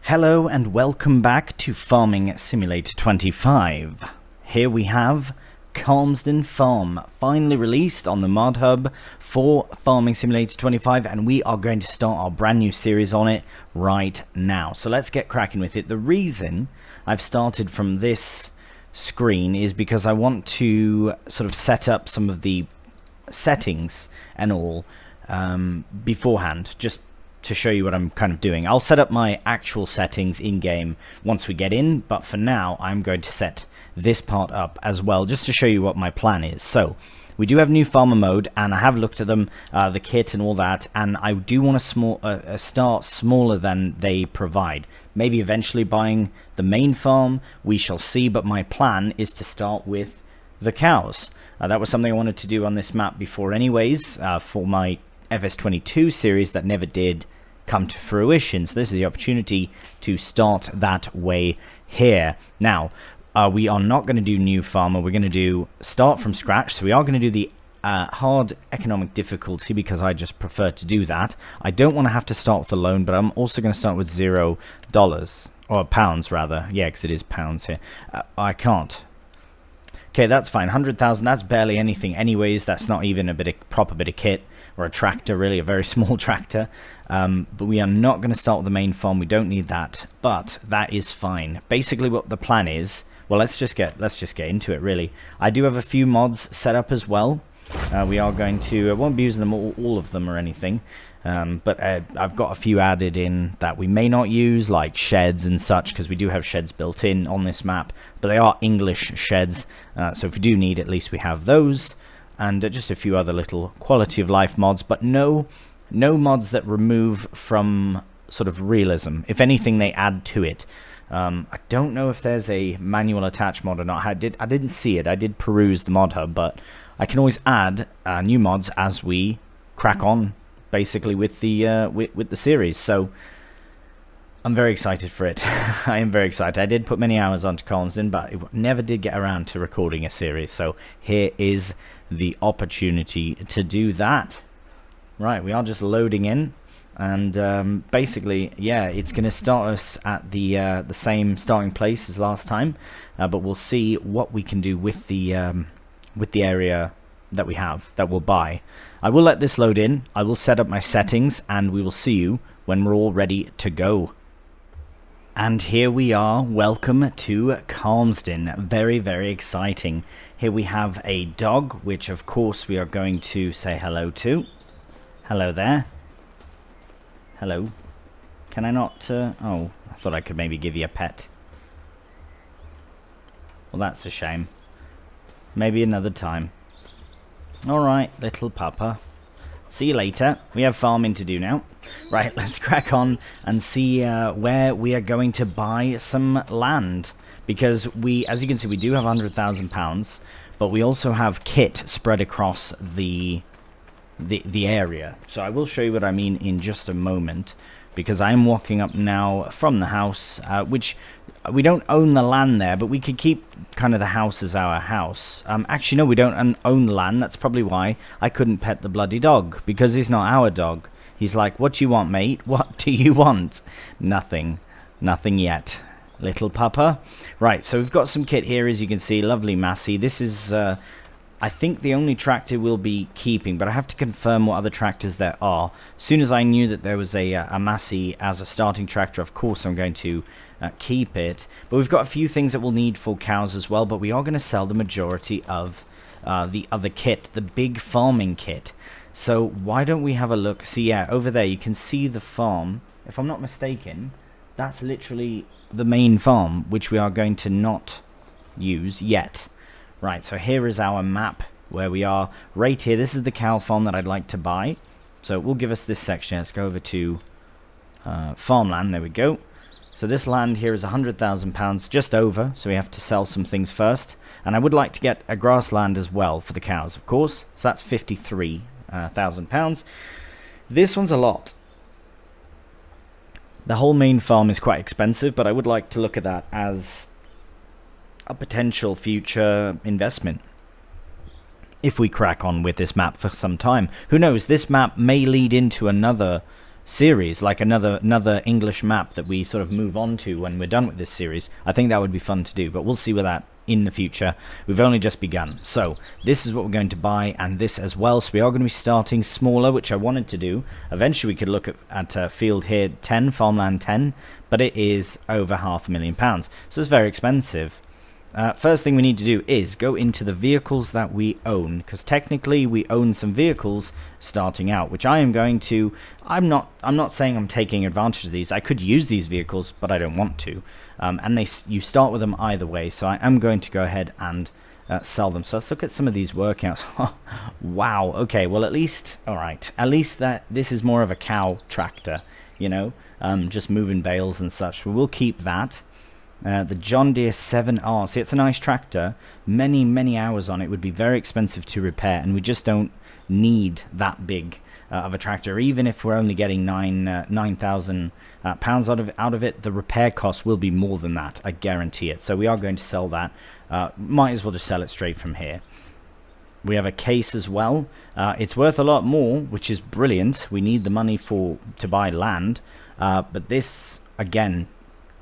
Hello and welcome back to Farming Simulator 25. Here we have Calmsden Farm, finally released on the mod hub for Farming Simulator 25, and we are going to start our brand new series on it right now. So let's get cracking with it. The reason I've started from this screen is because I want to sort of set up some of the settings and all beforehand, just to show you what I'm kind of doing. I'll set up my actual settings in-game once we get in, but for now I'm going to set this part up as well, just to show you what my plan is. So, we do have new farmer mode, and I have looked at them, the kit and all that, and I do want to start smaller than they provide. Maybe eventually buying the main farm, we shall see, but my plan is to start with the cows. That was something I wanted to do on this map before anyways, for my FS22 series that never did come to fruition. So this is the opportunity to start that way here. Now, we are not going to do new farmer. We're going to do start from scratch. So we are going to do the hard economic difficulty because I just prefer to do that. I don't want to have to start with a loan, but I'm also going to start with $0 or pounds rather. Yeah, because it is pounds here. I can't. Okay, that's fine. 100,000. That's barely anything, anyways. That's not even a proper bit of kit or a tractor, really, a very small tractor. But we are not going to start with the main farm. We don't need that, but that is fine. Basically, what the plan is. Well, let's just get into it. Really, I do have a few mods set up as well. We are going to. I won't be using them all of them or anything. But I've got a few added in that we may not use, like sheds and such, because we do have sheds built in on this map, but they are English sheds, so if we do need, at least we have those, and just a few other little quality of life mods, but no mods that remove from sort of realism. If anything, they add to it. I don't know if there's a manual attach mod or not. I didn't see it. I did peruse the mod hub, but I can always add new mods as we crack on, basically with the series. So I'm very excited for it. I am very excited. I did put many hours onto Calmsden, but it never did get around to recording a series. So here is the opportunity to do that. Right, we are just loading in, and basically, yeah, it's going to start us at the same starting place as last time, but we'll see what we can do with the area that we have, that we'll buy. I will let this load in, I will set up my settings, and we will see you when we're all ready to go. And here we are, welcome to Calmsden. Very, very exciting. Here we have a dog, which of course we are going to say hello to. Hello there. Hello. Can I not, oh, I thought I could maybe give you a pet. Well, that's a shame. Maybe another time. Alright, little papa. See you later. We have farming to do now. Right, let's crack on and see where we are going to buy some land. Because we, as you can see, we do have £100,000, but we also have kit spread across the area. So I will show you what I mean in just a moment, because I'm walking up now from the house, which we don't own the land there, but we could keep kind of the house as our house. Actually, no, we don't own the land. That's probably why I couldn't pet the bloody dog, because he's not our dog. He's like, what do you want, mate? What do you want? Nothing. Nothing yet. Little papa. Right, so we've got some kit here, as you can see. Lovely Massey. This is, I think, the only tractor we'll be keeping, but I have to confirm what other tractors there are. As soon as I knew that there was a Massey as a starting tractor, of course I'm going to keep it. But we've got a few things that we'll need for cows as well, but we are going to sell the majority of the other kit, the big farming kit. So why don't we have a look? See, yeah, over there you can see the farm. If I'm not mistaken, that's literally the main farm, which we are going to not use yet. Right, so here is our map where we are right here. This is the cow farm that I'd like to buy. So it will give us this section. Let's go over to farmland. There we go. So this land here is £100,000, just over. So we have to sell some things first. And I would like to get a grassland as well for the cows, of course. So that's £53,000. This one's a lot. The whole main farm is quite expensive, but I would like to look at that as a potential future investment if we crack on with this map for some time. Who knows, this map may lead into another series, like another English map that we sort of move on to when we're done with this series. I think that would be fun to do, but we'll see with that in the future. We've only just begun. So this is what we're going to buy, and this as well. So we are going to be starting smaller, which I wanted to do. Eventually we could look at a field here, 10, farmland 10, but it is over £500,000. So it's very expensive. First thing we need to do is go into the vehicles that we own, because technically we own some vehicles starting out, which I am going to. I'm not saying I'm taking advantage of these. I could use these vehicles, but I don't want to. And you start with them either way. So I am going to go ahead and sell them. So let's look at some of these workouts. Wow. Okay. Well, at least all right. At least that this is more of a cow tractor. You know, just moving bales and such. We will keep that. The John Deere 7R. See, it's a nice tractor. Many hours on it would be very expensive to repair, and we just don't need that big of a tractor. Even if we're only getting £9,000 out of it, the repair cost will be more than that. I guarantee it. So we are going to sell that. Might as well just sell it straight from here. We have a case as well. It's worth a lot more, which is brilliant. We need the money to buy land, but this again.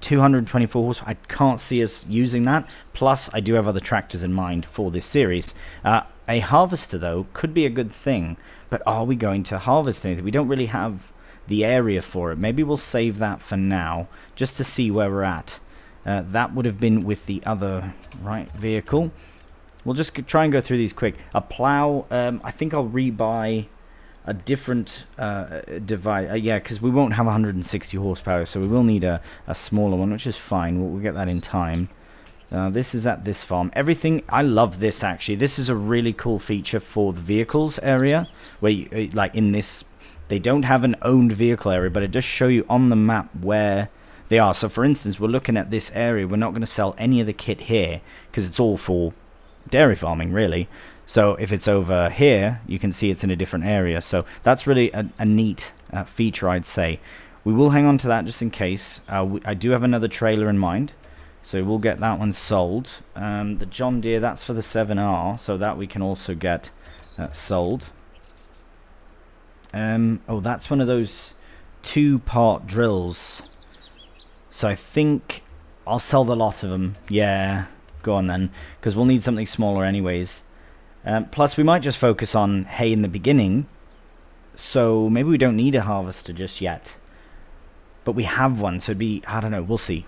224 horse. I can't see us using that. Plus, I do have other tractors in mind for this series. A harvester, though, could be a good thing. But are we going to harvest anything? We don't really have the area for it. Maybe we'll save that for now, just to see where we're at. That would have been with the other vehicle. We'll just try and go through these quick. A plow. I think I'll rebuy a different device. Yeah, because we won't have 160 horsepower, so we will need a smaller one, which is fine. We'll get that in time. This is at this farm. Everything, I love this actually. This is a really cool feature for the vehicles area, where you, like in this, they don't have an owned vehicle area, but it does show you on the map where they are. So for instance, we're looking at this area. We're not going to sell any of the kit here because it's all for dairy farming, really. So if it's over here, you can see it's in a different area. So that's really a neat feature, I'd say. We will hang on to that just in case. I do have another trailer in mind, so we'll get that one sold. The John Deere, that's for the 7R, so that we can also get sold. Oh, that's one of those 2-part drills. So I think I'll sell the lot of them. Yeah, go on then, because we'll need something smaller anyways. Plus, we might just focus on hay in the beginning, so maybe we don't need a harvester just yet. But we have one, so it'd be, I don't know, we'll see.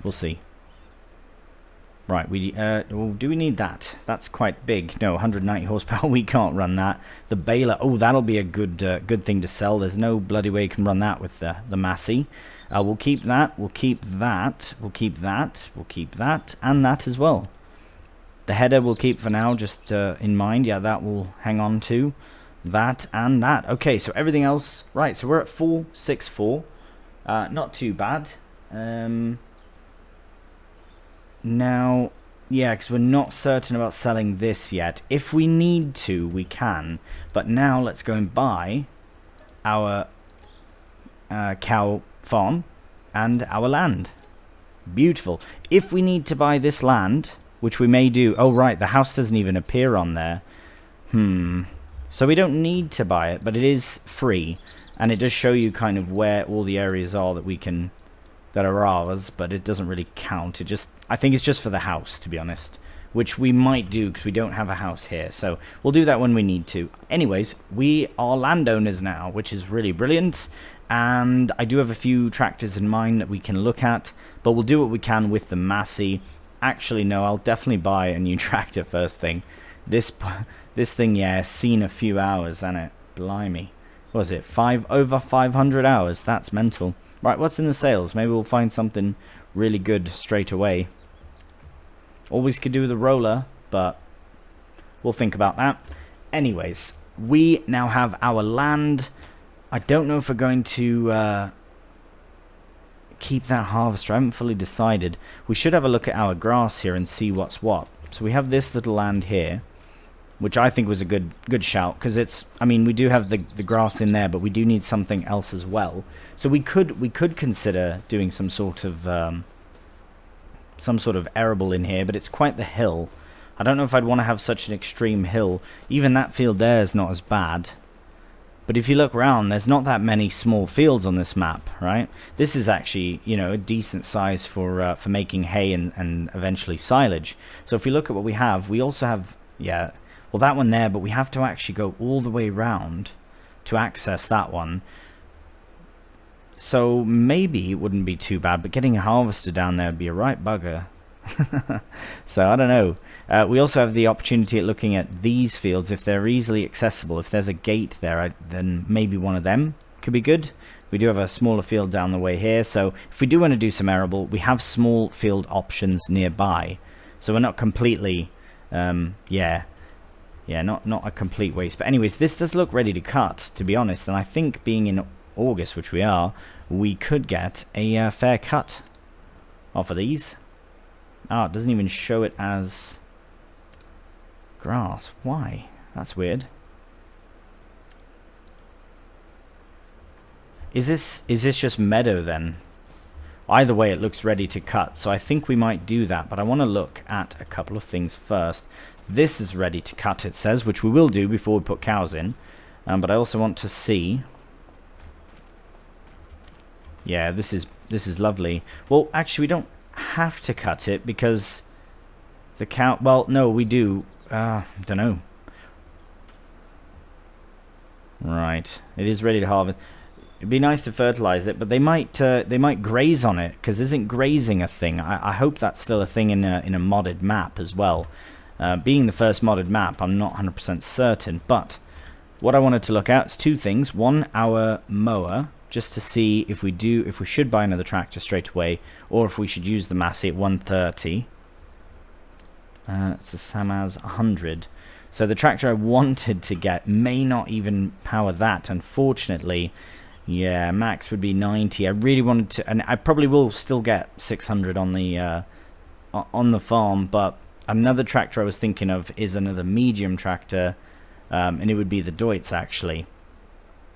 Right, do we need that? That's quite big. No, 190 horsepower, we can't run that. The baler, oh, that'll be a good thing to sell. There's no bloody way you can run that with the Massey. We'll keep that, we'll keep that, we'll keep that, we'll keep that, and that as well. The header we'll keep for now, just in mind. Yeah, that will hang on to. That and that. Okay, so everything else. Right, so we're at 464. Not too bad. Now, yeah, because we're not certain about selling this yet. If we need to, we can. But now let's go and buy our cow farm and our land. Beautiful. If we need to buy this land, which we may do. Oh, right, the house doesn't even appear on there. So we don't need to buy it, but it is free. And it does show you kind of where all the areas are that are ours, but it doesn't really count. I think it's just for the house, to be honest, which we might do because we don't have a house here. So we'll do that when we need to. Anyways, we are landowners now, which is really brilliant. And I do have a few tractors in mind that we can look at, but we'll do what we can with the Massey. Actually, no, I'll definitely buy a new tractor first thing. This thing, yeah, seen a few hours, hasn't it? Blimey. What was it? Over 500 hours. That's mental. Right, what's in the sales? Maybe we'll find something really good straight away. Always could do with a roller, but we'll think about that. Anyways, we now have our land. I don't know if we're going to keep that harvester. I haven't fully decided. We should have a look at our grass here and see what's what. So we have this little land here, which I think was a good shout, because it's, I mean, we do have the grass in there, but we do need something else as well. So we could consider doing some sort of arable in here, but it's quite the hill. I don't know if I'd want to have such an extreme hill. Even that field there is not as bad. But if you look around, there's not that many small fields on this map, right? This is actually, you know, a decent size for making hay and eventually silage. So if we look at what we have, we also have, yeah, well, that one there, but we have to actually go all the way around to access that one. So maybe it wouldn't be too bad, but getting a harvester down there would be a right bugger. So I don't know. We also have the opportunity at looking at these fields if they're easily accessible. If there's a gate there, then maybe one of them could be good. We do have a smaller field down the way here, so if we do want to do some arable, we have small field options nearby. So we're not completely, not a complete waste. But anyways, this does look ready to cut, to be honest. And I think being in August, which we are, we could get a fair cut off of these. Ah, it doesn't even show it as grass. Why? That's weird. Is this just meadow then? Either way, it looks ready to cut, so I think we might do that, but I want to look at a couple of things first. This is ready to cut, it says, which we will do before we put cows in, but I also want to see. Yeah, this is lovely. Well, actually, we don't have to cut it because the cow, well, no, we do. Don't know. Right, it is ready to harvest. It'd be nice to fertilize it, but they might graze on it, because isn't grazing a thing? I hope that's still a thing in a modded map as well. Being the first modded map, I'm not 100% certain, but what I wanted to look at is two things. One, our mower, just to see if we should buy another tractor straight away, or if we should use the Massey at 130. It's a Samaz 100. So the tractor I wanted to get may not even power that, unfortunately. Yeah, max would be 90. I really wanted to, and I probably will still get 600 on the farm, but another tractor I was thinking of is another medium tractor, and it would be the Deutz, actually.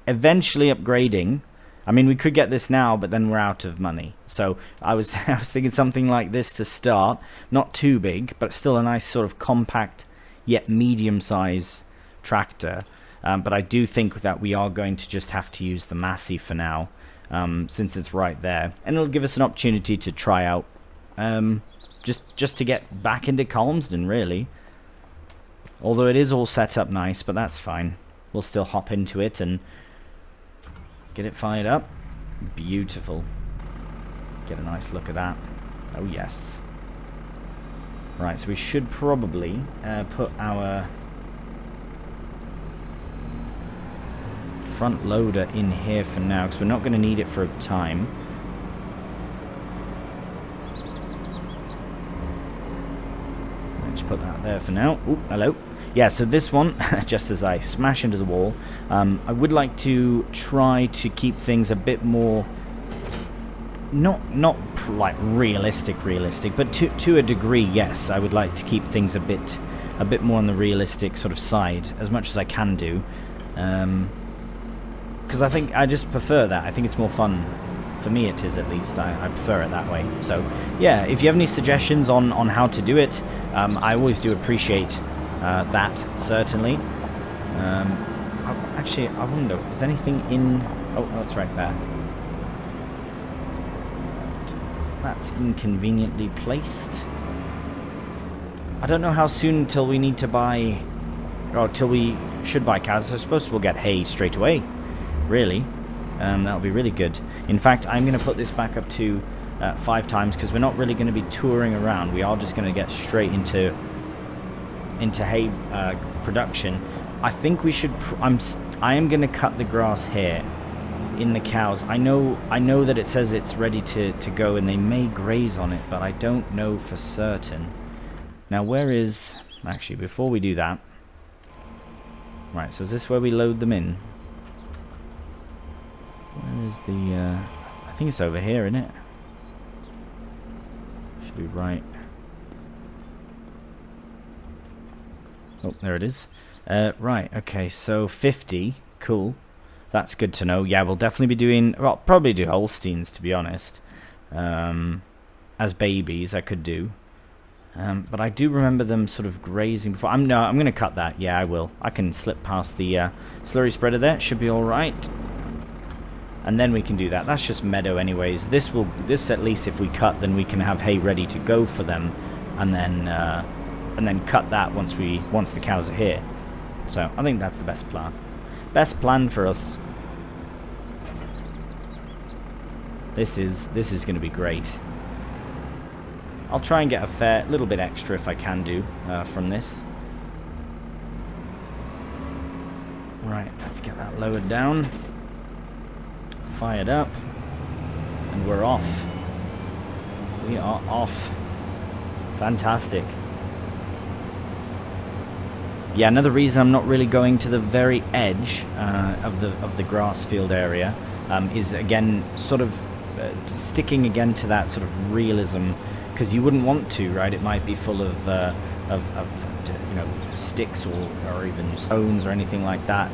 Eventually upgrading. I mean, we could get this now, but then we're out of money. So I was thinking something like this to start. Not too big, but still a nice sort of compact, yet medium-size tractor. But I do think that we are going to just have to use the Massey for now, since it's right there. And it'll give us an opportunity to try out, just to get back into Calmsden, really. Although it is all set up nice, but that's fine. We'll still hop into it and get it fired up. Beautiful. Get a nice look at that. Oh, yes. Right, so we should probably put our front loader in here for now, because we're not going to need it for a time. Let's put that there for now. Oh, hello. Yeah, so this one, just as I smash into the wall, I would like to try to keep things a bit more, not like realistic, but to a degree, yes. I would like to keep things a bit more on the realistic sort of side, as much as I can do. Because I think I just prefer that. I think it's more fun. For me it is, at least. I prefer it that way. So, yeah, if you have any suggestions on how to do it, I always do appreciate that, certainly. Actually, I wonder, is anything in... Oh, it's right there. That's inconveniently placed. I don't know how soon till we need to buy... Or till we should buy cows. I suppose we'll get hay straight away. Really. That'll be really good. In fact, I'm going to put this back up to 5 times, because we're not really going to be touring around. We are just going to get straight into hay production. I think we should... I am going to cut the grass here in the cows. I know that it says it's ready to go, and they may graze on it, but I don't know for certain. Now, where is... Actually, before we do that... Right, so is this where we load them in? Where is the... I think it's over here, isn't it? Should be right. Oh, there it is. Right, okay, so 50. Cool. That's good to know. Yeah, we'll definitely be doing... Well, probably do Holsteins, to be honest. As babies, I could do. But I do remember them sort of grazing before. I'm going to cut that. Yeah, I will. I can slip past the slurry spreader there. It should be all right. And then we can do that. That's just meadow anyways. This at least if we cut, then we can have hay ready to go for them, and then cut that once the cows are here. So I think that's the best plan. Best plan for us. This is going to be great. I'll try and get a fair little bit extra if I can do from this. Right, let's get that lowered down. Fired up. And we're off. We are off. Fantastic. Yeah, another reason I'm not really going to the very edge of the grass field area is again sort of sticking again to that sort of realism, because you wouldn't want to, right? It might be full of you know, sticks or even stones or anything like that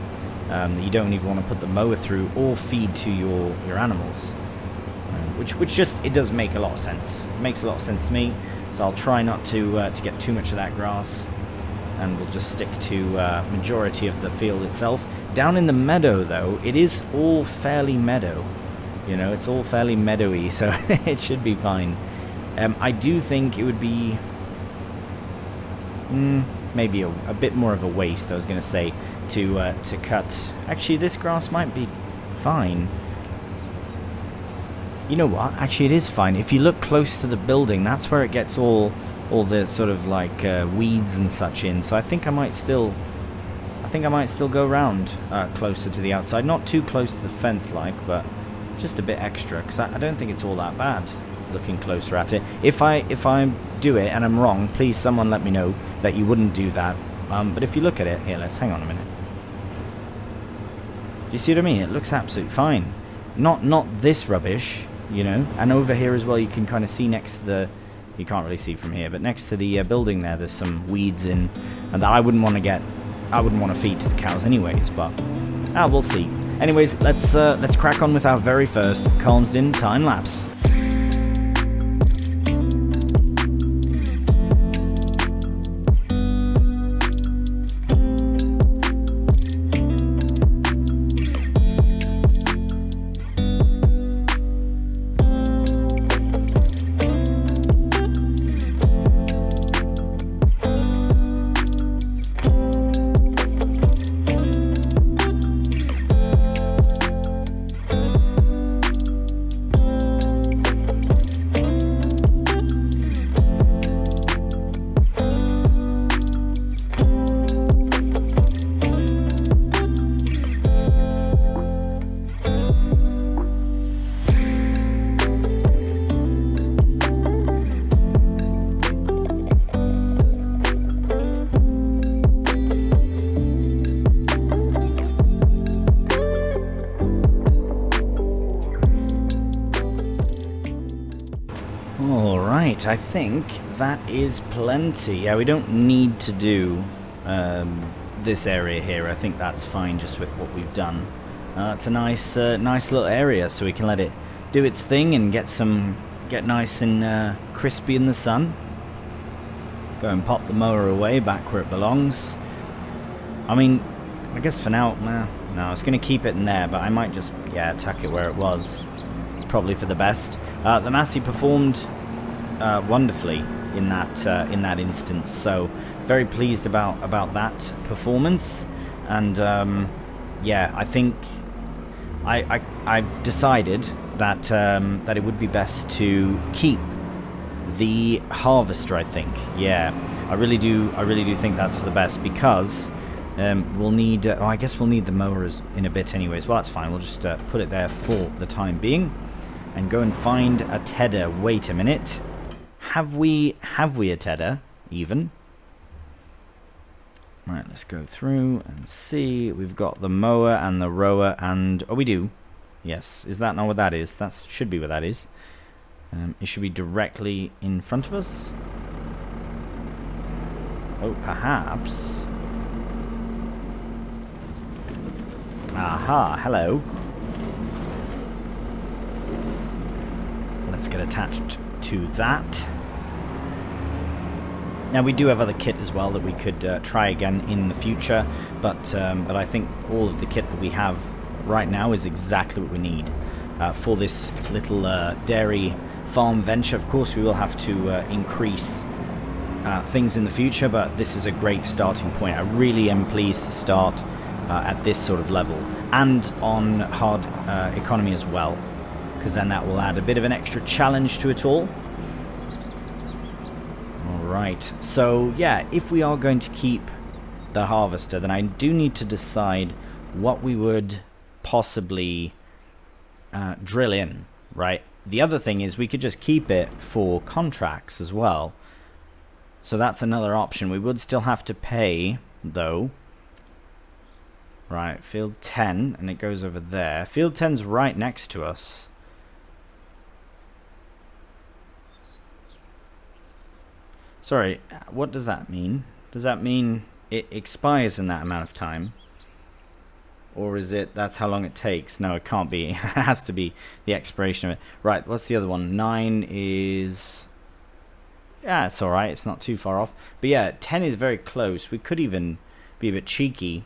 that you don't even want to put the mower through or feed to your animals, which just, it does make a lot of sense. It makes a lot of sense to me. So I'll try not to get too much of that grass, and we'll just stick to majority of the field itself. Down in the meadow, though, it is all fairly meadow. You know, it's all fairly meadowy, so it should be fine. I do think it would be maybe a bit more of a waste, I was going to say, to cut. Actually, this grass might be fine. You know what? Actually, it is fine. If you look close to the building, that's where it gets all the sort of like weeds and such in. So I think I might still go around closer to the outside. Not too close to the fence, but just a bit extra, because I don't think it's all that bad. Looking closer at it. If I do it and I'm wrong, please someone let me know that you wouldn't do that. But if you look at it, here, let's hang on a minute. Do you see what I mean? It looks absolutely fine. Not this rubbish, you know. And over here as well, you can kind of see next to the, you can't really see from here, but next to the building there's some weeds in, and that I wouldn't want to feed to the cows anyways. But we'll see. Anyways, let's crack on with our very first Calmsden time lapse. Alright, I think that is plenty. Yeah, we don't need to do this area here. I think that's fine just with what we've done. It's a nice little area, so we can let it do its thing and get nice and crispy in the sun. Go and pop the mower away back where it belongs. I mean, I guess for now, no, I was going to keep it in there, but I might just, tuck it where it was. It's probably for the best. The Massey performed wonderfully in that instance, so very pleased about that performance. And I think I've decided that it would be best to keep the harvester. I think, I really do think that's for the best, because we'll need I guess we'll need the mowers in a bit anyways. Well, that's fine, we'll just put it there for the time being and go and find a tedder. Wait a minute, have we a tedder even? Right, let's go through and see. We've got the mower and the rower, and we do. Yes, is that not what that is? That should be what that is. It should be directly in front of us. Oh, perhaps. Aha, hello. Let's get attached to that. Now we do have other kit as well that we could try again in the future, but I think all of the kit that we have right now is exactly what we need for this little dairy farm venture. Of course, we will have to increase things in the future, but this is a great starting point. I really am pleased to start at this sort of level, and on hard economy as well, because then that will add a bit of an extra challenge to it all. Alright, so yeah, if we are going to keep the harvester, then I do need to decide what we would possibly drill in, right? The other thing is we could just keep it for contracts as well. So that's another option. We would still have to pay, though. Right, field 10, and it goes over there. Field 10's right next to us. Sorry, what does that mean? Does that mean it expires in that amount of time? Or is it, that's how long it takes? No, it can't be. It has to be the expiration of it. Right, what's the other one? 9 is... yeah, it's alright. It's not too far off. But yeah, 10 is very close. We could even be a bit cheeky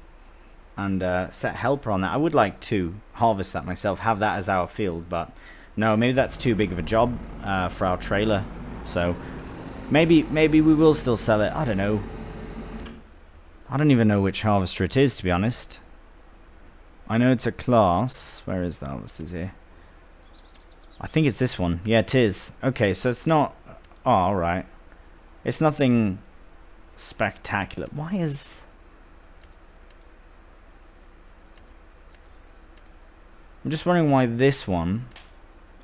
and set helper on that. I would like to harvest that myself, have that as our field. But no, maybe that's too big of a job for our trailer. So... Maybe we will still sell it. I don't know. I don't even know which harvester it is, to be honest. I know it's a class. Where is the harvesters here? I think it's this one. Yeah, it is. Okay, so it's not... oh, alright. It's nothing spectacular. Why is... I'm just wondering why this one...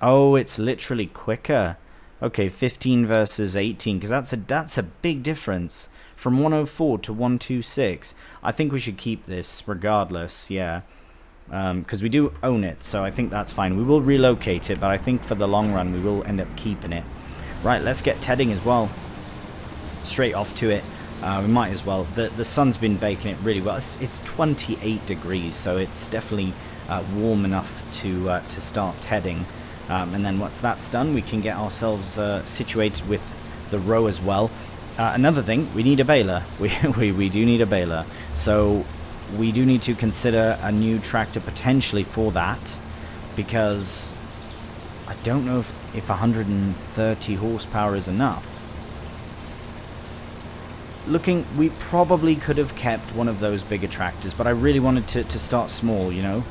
oh, it's literally quicker. Okay, 15 versus 18, because that's a big difference from 104 to 126. I think we should keep this regardless, yeah, because we do own it, so I think that's fine. We will relocate it, but I think for the long run we will end up keeping it. Right, let's get tedding as well. Straight off to it. We might as well. The sun's been baking it really well. It's 28 degrees, so it's definitely warm enough to start tedding. And then once that's done, we can get ourselves situated with the row as well. Another thing, we need a baler. We do need a baler. So we do need to consider a new tractor potentially for that, because I don't know if 130 horsepower is enough. Looking, we probably could have kept one of those bigger tractors, but I really wanted to start small, you know.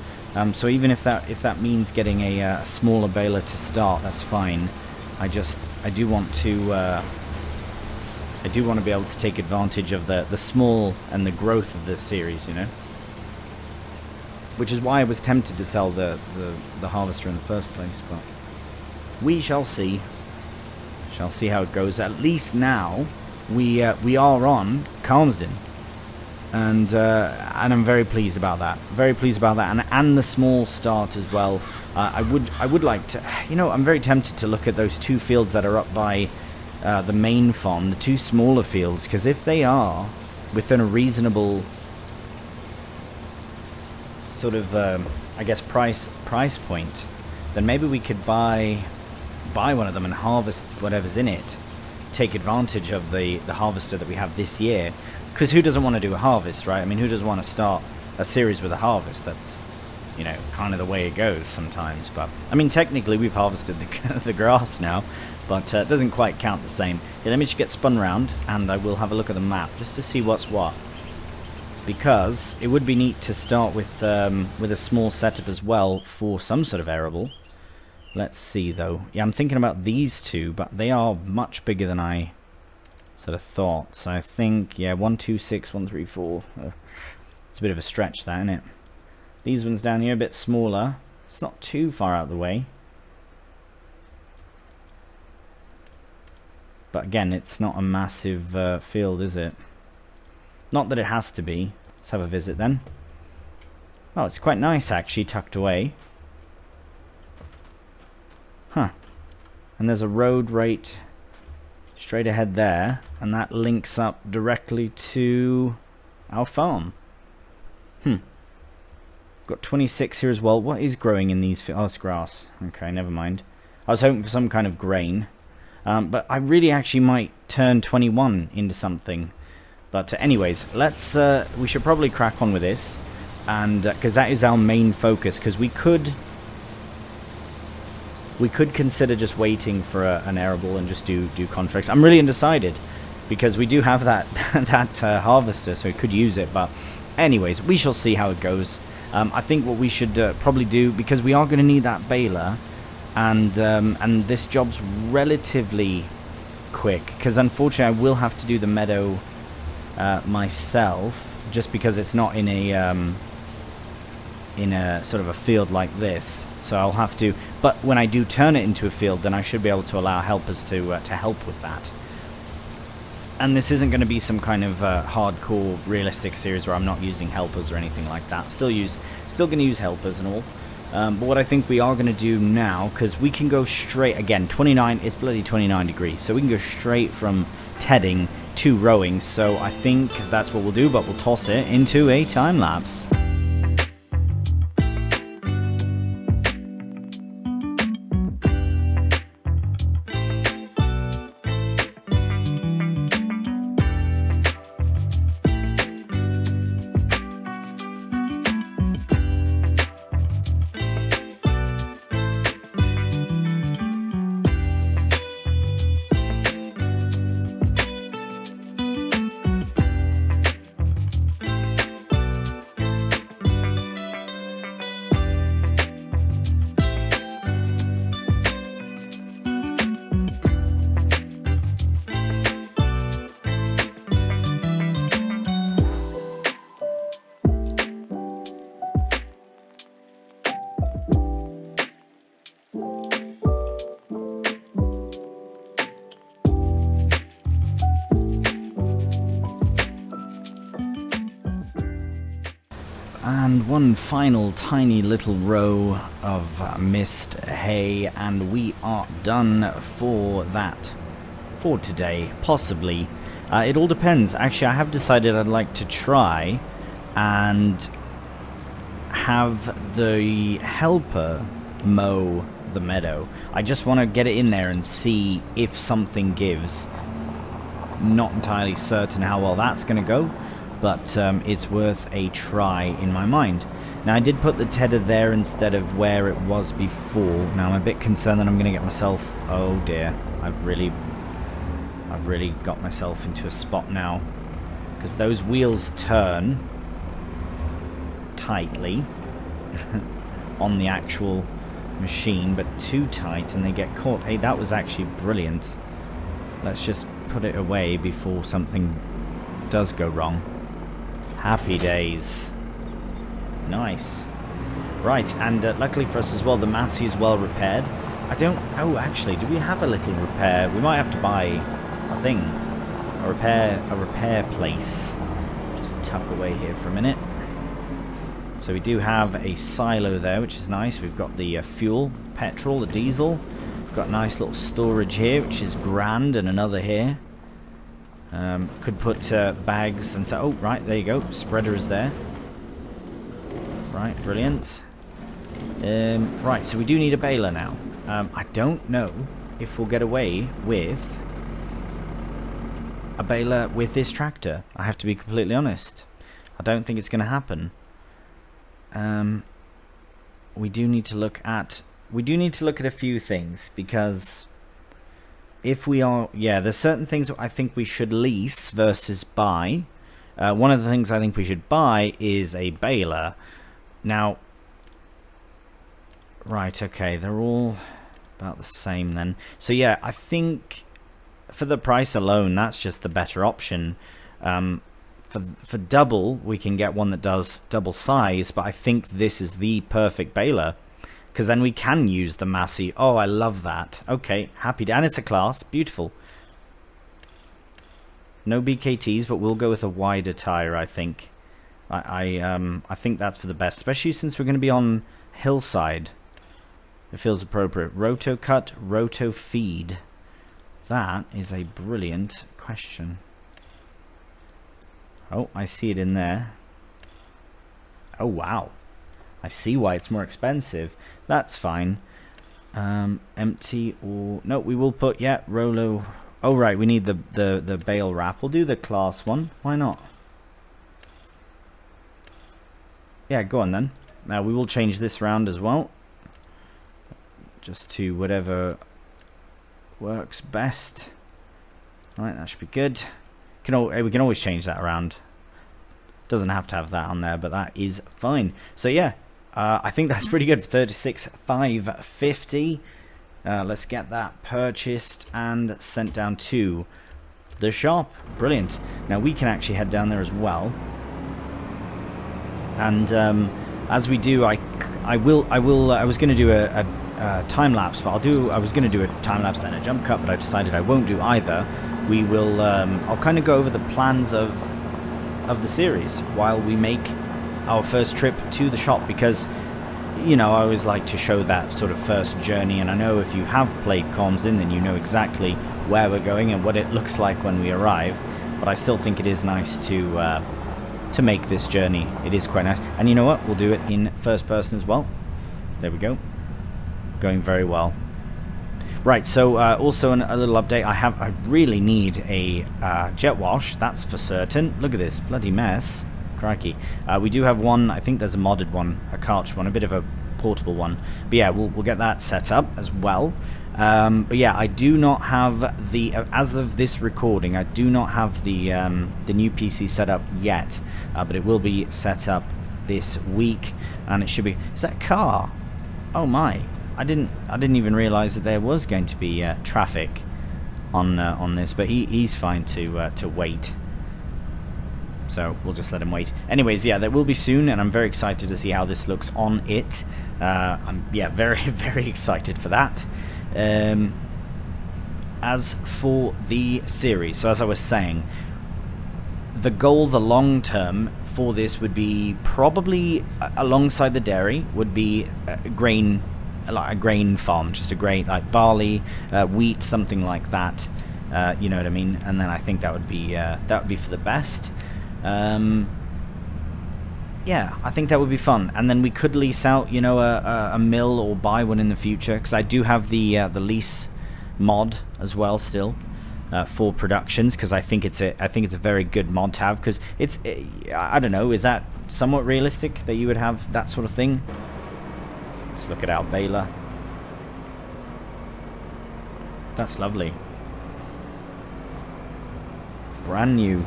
So even if that means getting a smaller baler to start, that's fine. I do want to be able to take advantage of the small and the growth of the series, you know. Which is why I was tempted to sell the harvester in the first place, but we shall see. Shall see how it goes. At least now we are on Calmsden. And I'm very pleased about that. Very pleased about that, and the small start as well. I would like to, you know, I'm very tempted to look at those two fields that are up by the main farm, the two smaller fields, because if they are within a reasonable sort of, I guess, price point, then maybe we could buy one of them and harvest whatever's in it. Take advantage of the harvester that we have this year. Because who doesn't want to do a harvest, right? I mean, who doesn't want to start a series with a harvest? That's, you know, kind of the way it goes sometimes. But, I mean, technically we've harvested the grass now, but it doesn't quite count the same. Yeah, let me just get spun round, and I will have a look at the map, just to see what's what. Because it would be neat to start with a small setup as well for some sort of arable. Let's see, though. Yeah, I'm thinking about these two, but they are much bigger than I sort of thought. So I think, yeah, 1, 2, 6, 1, 3, 4. It's a bit of a stretch, that, isn't it? These ones down here a bit smaller. It's not too far out of the way. But again, it's not a massive field, is it? Not that it has to be. Let's have a visit then. Oh, it's quite nice actually, tucked away. Huh. And there's a road right straight ahead there, and that links up directly to our farm. Got 26 here as well. What is growing in these? Oh, it's grass. Okay, never mind. I was hoping for some kind of grain. But I really actually might turn 21 into something. But anyways, let's we should probably crack on with this, and because that is our main focus. Because we could consider just waiting for an arable and just do contracts. I'm really undecided because we do have that that harvester, so we could use it. But anyways, we shall see how it goes. I think what we should probably do, because we are going to need that baler, and this job's relatively quick. Because unfortunately, I will have to do the meadow myself, just because it's not in a sort of a field like this. So I'll have to. But when I do turn it into a field, then I should be able to allow helpers to help with that. And this isn't going to be some kind of hardcore realistic series where I'm not using helpers or anything like that. Still going to use helpers and all. But what I think we are going to do now, because we can go straight, again, 29 is bloody 29 degrees, so we can go straight from tedding to rowing. So I think that's what we'll do, but we'll toss it into a time lapse. And one final tiny little row of mist hay, and we are done for that. For today, possibly. It all depends. Actually, I have decided I'd like to try and have the helper mow the meadow. I just want to get it in there and see if something gives. Not entirely certain how well that's going to go, but it's worth a try in my mind. Now, I did put the tedder there instead of where it was before. Now, I'm a bit concerned that I'm going to get myself... Oh dear, I've really got myself into a spot now, because those wheels turn tightly on the actual machine, but too tight and they get caught. Hey, that was actually brilliant. Let's just put it away before something does go wrong. Happy days. Nice. Right, and luckily for us as well, the Massey is well repaired. I don't... Oh, actually, do we have a little repair? We might have to buy a thing. A repair place. Just tuck away here for a minute. So we do have a silo there, which is nice. We've got the fuel, petrol, the diesel. We've got a nice little storage here, which is grand, and another here. Could put bags and so... Oh, right, there you go. Spreader is there. Right, brilliant. Right, so we do need a baler now. I don't know if we'll get away with a baler with this tractor. I have to be completely honest. I don't think it's going to happen. We do need to look at a few things, because if we are... Yeah, there's certain things I think we should lease versus buy. One of the things I think we should buy is a baler. Now... Right, okay, they're all about the same then. So yeah, I think for the price alone, that's just the better option. For double, we can get one that does double size, but I think this is the perfect baler, because then we can use the Massey. Oh, I love that. Okay, happy. And it's a class. Beautiful. No BKTs, but we'll go with a wider tire, I think. I think that's for the best, especially since we're going to be on hillside. It feels appropriate. Roto cut, roto feed. That is a brilliant question. Oh, I see it in there. Oh, wow. I see why it's more expensive. That's fine. Empty or... No, we will put... Yeah, Rolo... Oh, right, we need the bale wrap. We'll do the class one. Why not? Yeah, go on then. Now, we will change this round as well. Just to whatever works best. Right, that should be good. We can always change that around. Doesn't have to have that on there, but that is fine. So, yeah, I think that's pretty good. 36,550. Let's get that purchased and sent down to the shop. Brilliant. Now we can actually head down there as well. And as we do, I was going to do a time lapse, but I was going to do a time lapse and a jump cut, but I decided I won't do either. We will. I'll kind of go over the plans of the series while we make our first trip to the shop, because, you know, I always like to show that sort of first journey, and I know if you have played Calmsden, then you know exactly where we're going and what it looks like when we arrive. But I still think it is nice to make this journey. It is quite nice, and you know what? We'll do it in first person as well. There we go. Going very well. Right. So also a little update. I really need a jet wash. That's for certain. Look at this bloody mess. Crikey. We do have one. I think there's a modded one, a cartridge one, a bit of a portable one. But yeah, we'll get that set up as well. But yeah, I do not have the as of this recording, I do not have the new PC set up yet. But it will be set up this week, and it should be. Is that a car? Oh my! I didn't even realize that there was going to be traffic on this. But he's fine to wait. So we'll just let him wait. Anyways, yeah, that will be soon, and I'm very excited to see how this looks on it. I'm very, very excited for that. As for the series, so as I was saying, the goal, the long term for this would be probably alongside the dairy would be a grain farm, just a grain like barley, wheat, something like that. You know what I mean? And then I think that would be for the best. Yeah, I think that would be fun, and then we could lease out, you know, a mill or buy one in the future, because I do have the lease mod as well still for productions, because I think it's a very good mod to have, because it's I don't know, is that somewhat realistic that you would have that sort of thing? Let's look at our baler. That's lovely, brand new.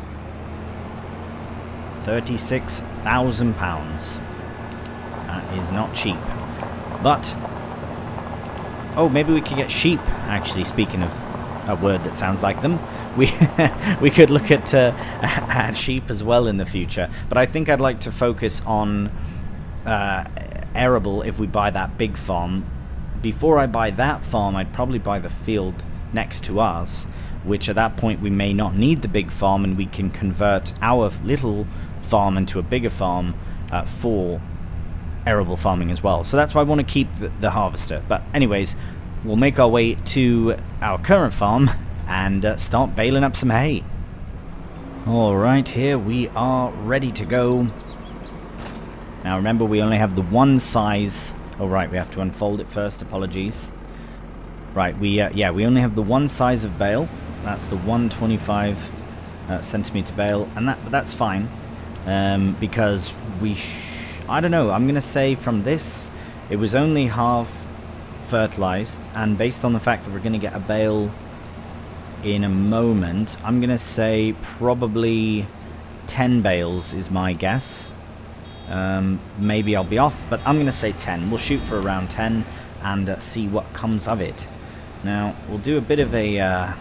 £36,000. That is not cheap. But oh, maybe we could get sheep. Actually, speaking of a word that sounds like them, we could look at add sheep as well in the future. But I think I'd like to focus on arable if we buy that big farm. Before I buy that farm, I'd probably buy the field next to us, which at that point we may not need the big farm, and we can convert our little farm into a bigger farm for arable farming as well. So that's why I want to keep the harvester. But anyways, we'll make our way to our current farm and start baling up some hay. Alright, here we are ready to go. Now remember, we only have the one size. Oh right, we have to unfold it first, apologies. Right, we only have the one size of bale. That's the 125 centimeter bale, and that's fine, because I don't know, I'm gonna say from this it was only half fertilized, and based on the fact that we're gonna get a bale in a moment, I'm gonna say probably 10 bales is my guess. Maybe I'll be off, but I'm gonna say 10. We'll shoot for around 10 and see what comes of it. Now we'll do a bit of a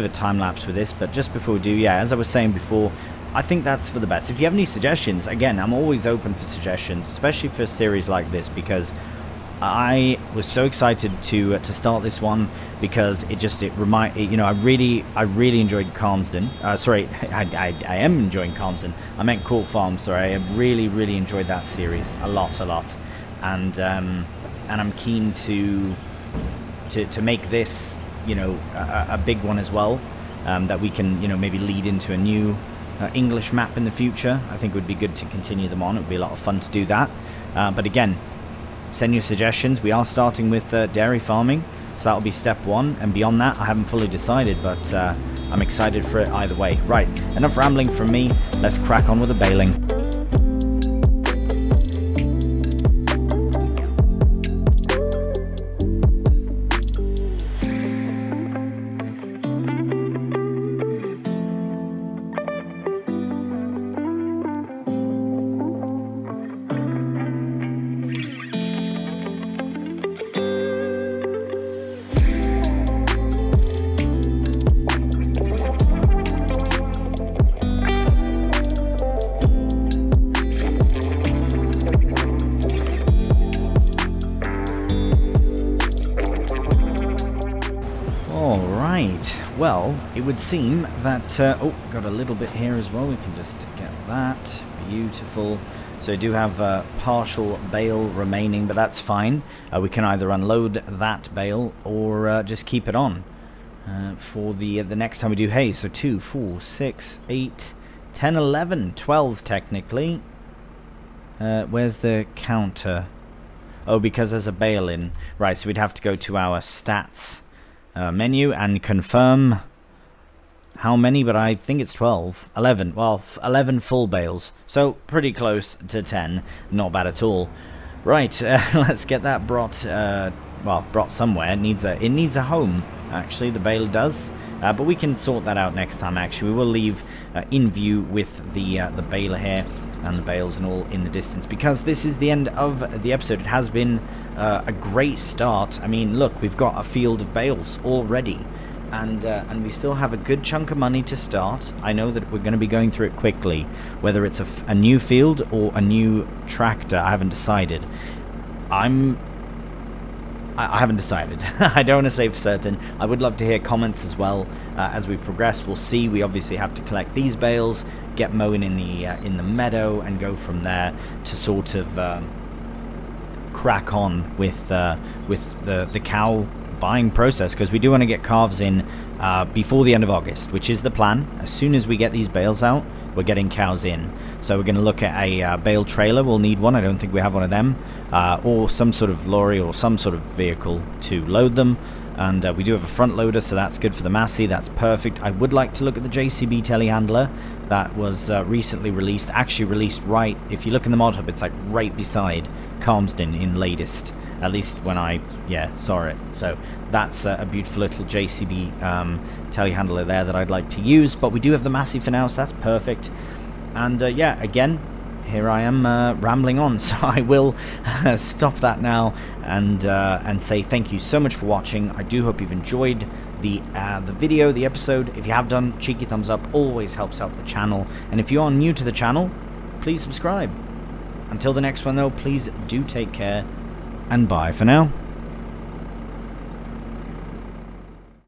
time lapse with this, but just before we do, yeah, as I was saying before, I think that's for the best. If you have any suggestions, again, I'm always open for suggestions, especially for a series like this, because I was so excited to start this one, because you know, I really enjoyed Calmsden. Sorry, I am enjoying Calmsden. I meant Court Farm. Sorry, I really enjoyed that series a lot, and I'm keen to make this, you know, a big one as well, that we can, you know, maybe lead into a new English map in the future. I think it would be good to continue them on. It would be a lot of fun to do that. But again, send your suggestions. We are starting with dairy farming, so that'll be step 1, and beyond that I haven't fully decided, but I'm excited for it either way. Right, enough rambling from me, let's crack on with the baling. Well, it would seem that... oh, got a little bit here as well. We can just get that. Beautiful. So we do have partial bale remaining, but that's fine. We can either unload that bale or just keep it on for the next time we do hay. So 2, 4, 6, 8, 10, 11, 12 technically. Where's the counter? Oh, because there's a bale in. Right, so we'd have to go to our stats menu and confirm how many, but I think it's 12. 11. Well, 11 full bales. So pretty close to 10. Not bad at all. Right, let's get that brought, well, brought somewhere. It needs a home, actually, the baler does. But we can sort that out next time, actually. We will leave in view with the baler here and the bales and all in the distance, because this is the end of the episode. It has been a great start. I mean, look, we've got a field of bales already, and we still have a good chunk of money to start. I know that we're going to be going through it quickly, whether it's a new field or a new tractor. I haven't decided. I haven't decided. I don't want to say for certain. I would love to hear comments as well as we progress. We'll see. We obviously have to collect these bales, get mowing in the meadow, and go from there to sort of crack on with the cow buying process, because we do want to get calves in before the end of August, which is the plan. As soon as we get these bales out, we're getting cows in. So we're going to look at a bale trailer. We'll need one. I don't think we have one of them, or some sort of lorry or some sort of vehicle to load them. And we do have a front loader, so that's good for the Massey. That's perfect. I would like to look at the JCB telehandler that was recently released. Actually released right, if you look in the mod hub, it's like right beside Calmsden in latest. At least when I, saw it. So that's a beautiful little JCB telehandler there that I'd like to use. But we do have the Massey for now, so that's perfect. And again, here I am rambling on. So I will stop that now and say thank you so much for watching. I do hope you've enjoyed the video, the episode. If you have done, cheeky thumbs up always helps out the channel. And if you are new to the channel, please subscribe. Until the next one though, please do take care. And bye for now.